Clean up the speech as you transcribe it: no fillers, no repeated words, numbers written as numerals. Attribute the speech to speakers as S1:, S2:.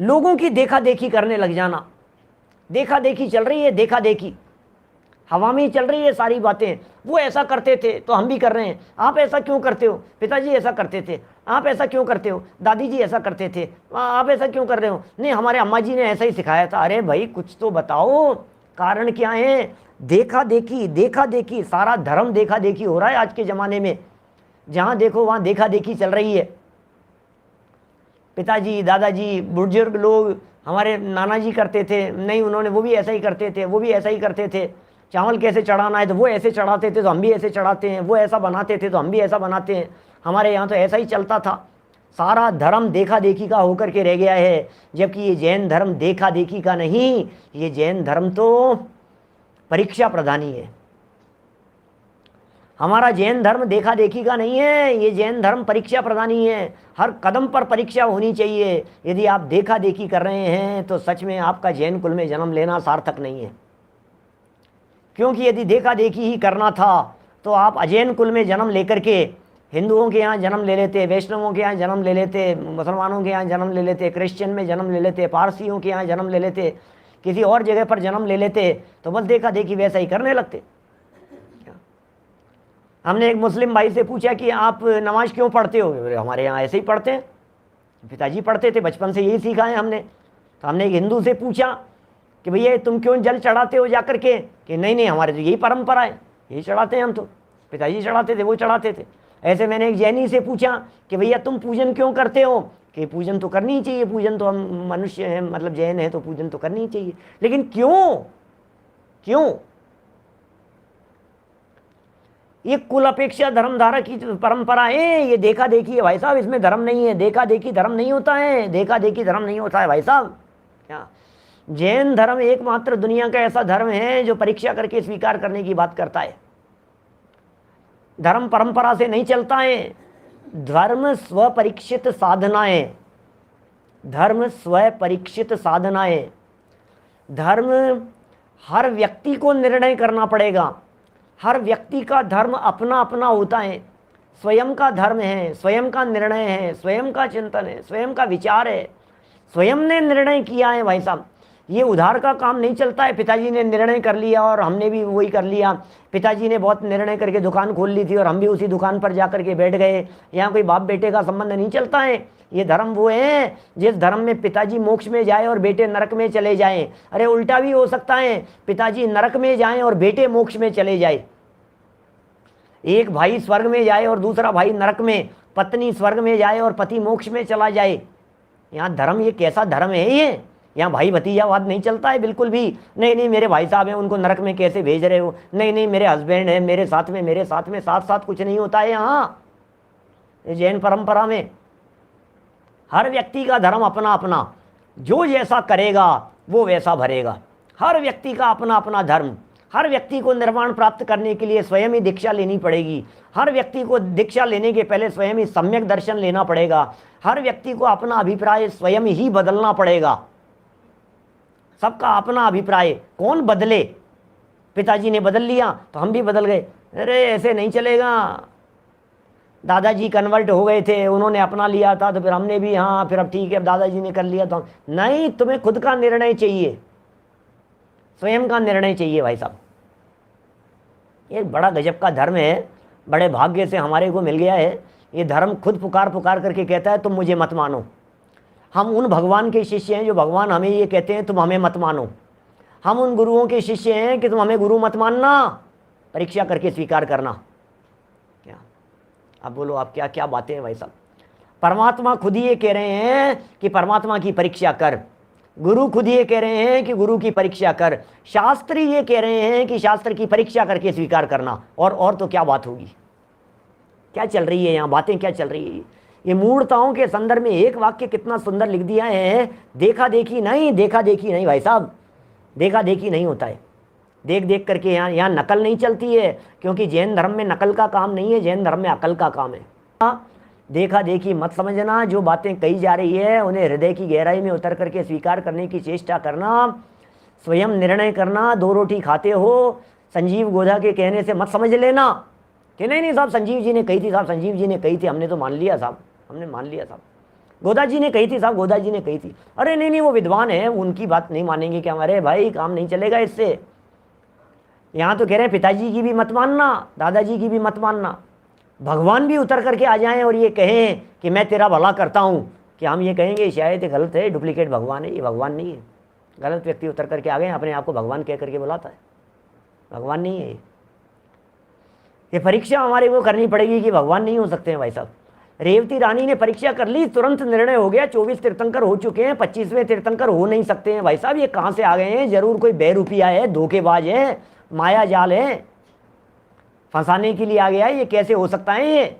S1: लोगों की देखा देखी करने लग जाना। देखा देखी चल रही है, देखा देखी हवा में ही चल रही है सारी बातें। वो ऐसा करते थे तो हम भी कर रहे हैं, आप ऐसा क्यों करते हो, पिताजी ऐसा करते थे, आप ऐसा क्यों करते हो, दादी जी ऐसा करते थे, आप ऐसा क्यों कर रहे हो, नहीं हमारे अम्मा जी ने ऐसा ही सिखाया था। अरे भाई कुछ तो बताओ, कारण क्या है। देखा देखी, देखा देखी, सारा धर्म देखा देखी हो रहा है आज के ज़माने में। जहाँ देखो वहाँ देखा देखी चल रही है। पिताजी, दादाजी, बुजुर्ग लोग, हमारे नाना जी करते थे, नहीं उन्होंने वो भी ऐसा ही करते थे, वो भी ऐसा ही करते थे। चावल कैसे चढ़ाना है तो वो ऐसे चढ़ाते थे तो हम भी ऐसे चढ़ाते हैं, वो ऐसा बनाते थे तो हम भी ऐसा बनाते हैं, हमारे यहाँ तो ऐसा ही चलता था। सारा धर्म देखा देखी का होकर के रह गया है। जबकि ये जैन धर्म देखा देखी का नहीं, ये जैन धर्म तो परीक्षा प्रधानी है। हमारा जैन धर्म देखा देखी का नहीं है, ये जैन धर्म परीक्षा प्रधानी है। हर कदम पर परीक्षा होनी चाहिए। यदि आप देखा देखी कर रहे हैं तो सच में आपका जैन कुल में जन्म लेना सार्थक नहीं है। क्योंकि यदि देखा देखी ही करना था तो आप अजैन कुल में जन्म लेकर के हिंदुओं के यहाँ जन्म ले लेते, वैष्णवों के यहाँ जन्म ले लेते, मुसलमानों के यहाँ जन्म ले लेते, क्रिश्चियन में जन्म ले लेते, पारसियों के यहाँ जन्म ले लेते, किसी और जगह पर जन्म ले लेते तो बस देखा देखी वैसा ही करने लगते। हमने एक मुस्लिम भाई से पूछा कि आप नमाज क्यों पढ़ते हो, हमारे यहाँ ऐसे ही पढ़ते हैं, पिताजी पढ़ते थे, बचपन से यही सीखा है हमने। तो हमने एक हिंदू से पूछा कि भैया तुम क्यों जल चढ़ाते हो जाकर के, कि नहीं नहीं हमारे तो यही परंपरा है, यही चढ़ाते हैं हम, तो पिताजी चढ़ाते थे, वो चढ़ाते थे। ऐसे मैंने एक जैनी से पूछा कि भैया तुम पूजन क्यों करते हो, कि पूजन तो करनी ही चाहिए, पूजन तो हम मनुष्य हैं, मतलब जैन है तो पूजन तो करनी ही चाहिए। लेकिन क्यों, क्यों? ये कुल अपेक्षा धर्मधारा की परंपरा है, ये देखा देखी है भाई साहब, इसमें धर्म नहीं है। देखा देखी धर्म नहीं होता है, देखा देखी धर्म नहीं होता है भाई साहब। क्या जैन धर्म एकमात्र दुनिया का ऐसा धर्म है जो परीक्षा करके स्वीकार करने की बात करता है। धर्म परंपरा से नहीं चलता है, धर्म स्वपरीक्षित साधनाएं, धर्म स्वपरीक्षित साधनाएं। धर्म हर व्यक्ति को निर्णय करना पड़ेगा। हर व्यक्ति का धर्म अपना अपना होता है, स्वयं का धर्म है, स्वयं का निर्णय है, स्वयं का चिंतन है, स्वयं का विचार है, स्वयं ने निर्णय किया है भाई साहब। ये उधार का काम नहीं चलता है, पिताजी ने निर्णय कर लिया और हमने भी वही कर लिया। पिताजी ने बहुत निर्णय करके दुकान खोल ली थी और हम भी उसी दुकान पर जा कर के बैठ गए। यहाँ कोई बाप बेटे का संबंध नहीं चलता है। ये धर्म वो है जिस धर्म में पिताजी मोक्ष में जाए और बेटे नरक में चले जाएं। अरे उल्टा भी हो सकता है, पिताजी नरक में जाएं और बेटे मोक्ष में चले जाए। एक भाई स्वर्ग में जाए और दूसरा भाई नरक में, पत्नी स्वर्ग में जाए और पति मोक्ष में चला जाए। यहाँ धर्म ये कैसा धर्म है ये? यहाँ भाई भतीजावाद नहीं चलता है बिल्कुल भी। नहीं नहीं मेरे भाई साहब हैं, उनको नरक में कैसे भेज रहे हो, नहीं नहीं मेरे हस्बैंड हैं मेरे साथ में, साथ साथ कुछ नहीं होता है यहाँ जैन परंपरा में। हर व्यक्ति का धर्म अपना अपना, जो जैसा करेगा वो वैसा भरेगा। हर व्यक्ति का अपना अपना धर्म। हर व्यक्ति को निर्वाण प्राप्त करने के लिए स्वयं ही दीक्षा लेनी पड़ेगी। हर व्यक्ति को दीक्षा लेने के पहले स्वयं ही सम्यक दर्शन लेना पड़ेगा। हर व्यक्ति को अपना अभिप्राय स्वयं ही बदलना पड़ेगा। सबका अपना अभिप्राय, कौन बदले? पिताजी ने बदल लिया तो हम भी बदल गए। अरे ऐसे नहीं चलेगा। दादाजी कन्वर्ट हो गए थे, उन्होंने अपना लिया था तो फिर हमने भी, हाँ फिर अब ठीक है, अब दादाजी ने कर लिया तो नहीं। तुम्हें खुद का निर्णय चाहिए, स्वयं का निर्णय चाहिए भाई साहब। ये बड़ा गजब का धर्म है, बड़े भाग्य से हमारे को मिल गया है। ये धर्म खुद पुकार पुकार करके कहता है तुम मुझे मत मानो। हम उन भगवान के शिष्य हैं जो भगवान हमें ये कहते हैं तुम हमें मत मानो। हम उन गुरुओं के शिष्य हैं कि तुम हमें गुरु मत मानना, परीक्षा करके स्वीकार करना। क्या अब बोलो, आप क्या क्या बातें हैं भाई साहब। परमात्मा खुद ही ये कह रहे हैं कि परमात्मा की परीक्षा कर। गुरु खुद ये कह रहे हैं कि गुरु की परीक्षा कर। शास्त्री ये कह रहे हैं कि शास्त्र की परीक्षा करके स्वीकार करना। और तो क्या बात होगी? क्या चल रही है यहाँ, बातें क्या चल रही है? ये मूर्ताओं के संदर्भ में एक वाक्य कितना सुंदर लिख दिया है, देखा देखी नहीं, देखा देखी नहीं भाई साहब, देखा देखी नहीं होता है। देख देख करके यहाँ नकल नहीं चलती है, क्योंकि जैन धर्म में नकल का काम नहीं है, जैन धर्म में अकल का काम है। देखा देखी मत समझना। जो बातें कही जा रही है उन्हें हृदय की गहराई में उतर करके स्वीकार करने की चेष्टा करना, स्वयं निर्णय करना। 2 रोटी खाते हो, संजीव गोधा के कहने से मत समझ लेना कि नहीं नहीं साहब संजीव जी ने कही थी, साहब संजीव जी ने कही थी, हमने तो मान लिया साहब, हमने मान लिया साहब। गोदा जी ने कही थी साहब, गोदा जी ने कही थी। अरे नहीं नहीं, वो विद्वान है, उनकी बात नहीं मानेंगे क्या हमारे भाई, काम नहीं चलेगा इससे। यहाँ तो कह रहे हैं पिताजी की भी मत मानना, दादाजी की भी मत मानना, भगवान भी उतर करके आ जाएं और ये कहें कि मैं तेरा भला करता हूँ, कि हम ये कहेंगे शायद ये गलत है, डुप्लीकेट भगवान है, ये भगवान नहीं है। गलत व्यक्ति उतर करके आ गए, अपने आप को भगवान कह करके बुलाता है, भगवान नहीं है ये परीक्षा हमारे को करनी पड़ेगी कि भगवान नहीं हो सकते हैं भाई साहब। रेवती रानी ने परीक्षा कर ली, तुरंत निर्णय हो गया, 24 तीर्थंकर हो चुके हैं, 25वें तीर्थंकर हो नहीं सकते हैं भाई साहब। ये कहाँ से आ गए हैं, जरूर कोई बेरुपिया है, धोखेबाज है, माया जाल है, फंसाने के लिए आ गया है, ये कैसे हो सकता है ये।